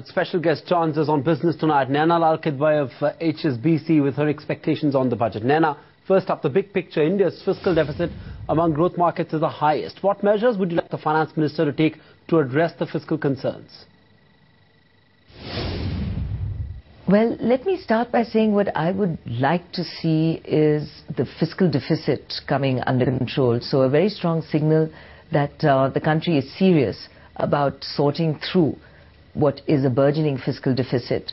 Special guest joins us on Business Tonight, Naina Lal Kidwai of HSBC with her expectations on the budget. Naina, first up, the big picture. India's fiscal deficit among growth markets is the highest. What measures would you like the finance minister to take to address the fiscal concerns? Well, let me start by saying what I would like to see is the fiscal deficit coming under control. So a very strong signal that the country is serious about sorting through what is a burgeoning fiscal deficit.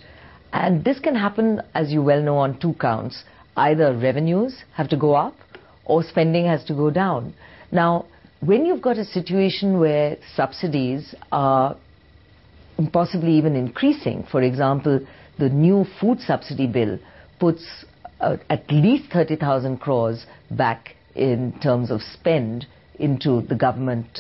And this can happen, as you well know, on two counts. Either revenues have to go up or spending has to go down. Now, when you've got a situation where subsidies are possibly even increasing, for example, the new food subsidy bill puts at least 30,000 crores back in terms of spend into the government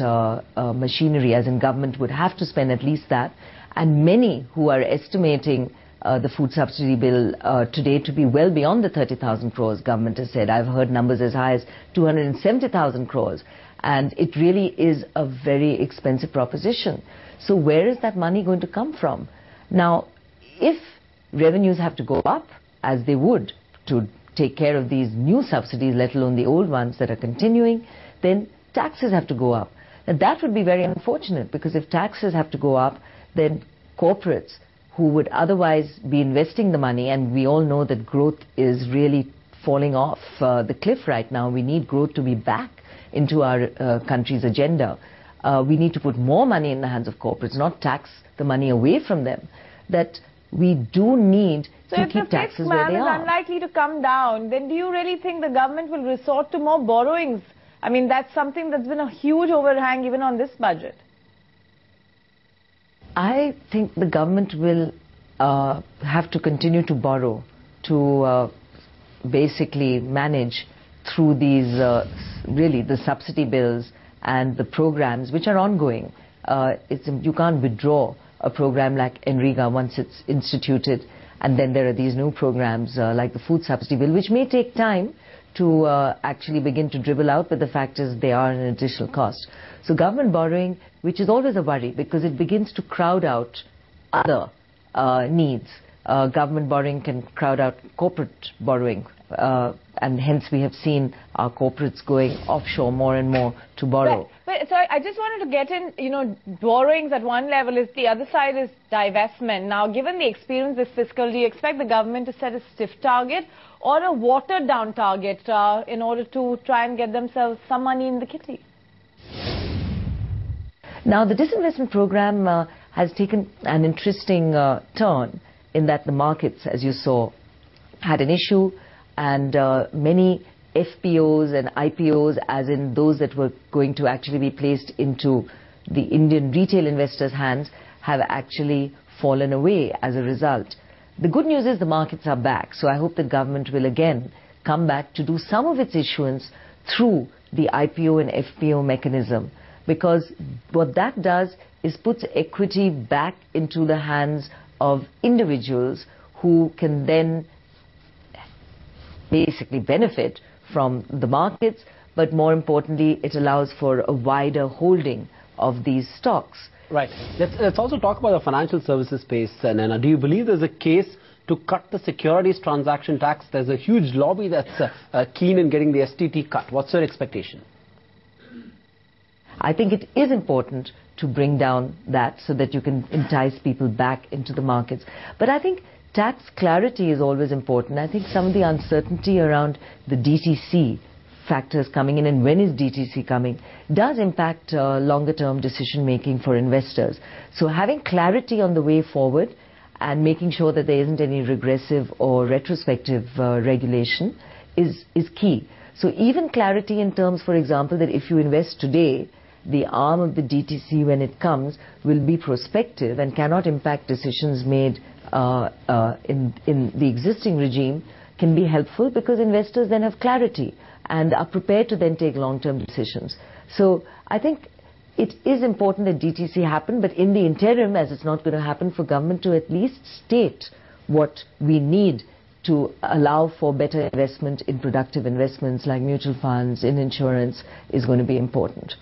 machinery, as in government would have to spend at least that. And many who are estimating the food subsidy bill today to be well beyond the 30,000 crores, government has said. I've heard numbers as high as 270,000 crores. And it really is a very expensive proposition. So where is that money going to come from? Now, if revenues have to go up, as they would, to take care of these new subsidies, let alone the old ones that are continuing, then taxes have to go up. Now, that would be very unfortunate, because if taxes have to go up, then corporates who would otherwise be investing the money, and we all know that growth is really falling off the cliff right now. We need growth to be back into our country's agenda. We need to put more money in the hands of corporates, not tax the money away from them. That we do need to keep taxes where they are. So if the fiscal man is unlikely to come down, then do you really think the government will resort to more borrowings? I mean, that's something that's been a huge overhang even on this budget. I think the government will have to continue to borrow to basically manage through these, really, the subsidy bills and the programs which are ongoing. You can't withdraw a program like Enriga once it's instituted, and then there are these new programs like the food subsidy bill, which may take time to actually begin to dribble out, but the fact is they are an additional cost. So government borrowing, which is always a worry because it begins to crowd out other needs. Government borrowing can crowd out corporate borrowing, and hence we have seen our corporates going offshore more and more to borrow. But so I just wanted to get in, borrowings at one level, is the other side is divestment. Now, given the experience this fiscal, do you expect the government to set a stiff target or a watered down target in order to try and get themselves some money in the kitty? Now, the disinvestment program has taken an interesting turn in that the markets, as you saw, had an issue, and many FPOs and IPOs, as in those that were going to actually be placed into the Indian retail investors' hands, have actually fallen away as a result. The good news is the markets are back, so I hope the government will again come back to do some of its issuance through the IPO and FPO mechanism, because what that does is puts equity back into the hands of individuals who can then basically benefit from the markets, but more importantly, it allows for a wider holding of these stocks. Right. Let's also talk about the financial services space, Naina. Do you believe there's a case to cut the securities transaction tax? There's a huge lobby that's keen in getting the STT cut. What's your expectation? I think it is important to bring down that so that you can entice people back into the markets. But I think tax clarity is always important. I think some of the uncertainty around the DTC factors coming in and when is DTC coming does impact longer-term decision-making for investors. So having clarity on the way forward and making sure that there isn't any regressive or retrospective regulation is key. So even clarity in terms, for example, that if you invest today, the arm of the DTC, when it comes, will be prospective and cannot impact decisions made in the existing regime, can be helpful because investors then have clarity and are prepared to then take long-term decisions. So I think it is important that DTC happen, but in the interim, as it's not going to happen, for government to at least state what we need to allow for better investment in productive investments like mutual funds, in insurance, is going to be important.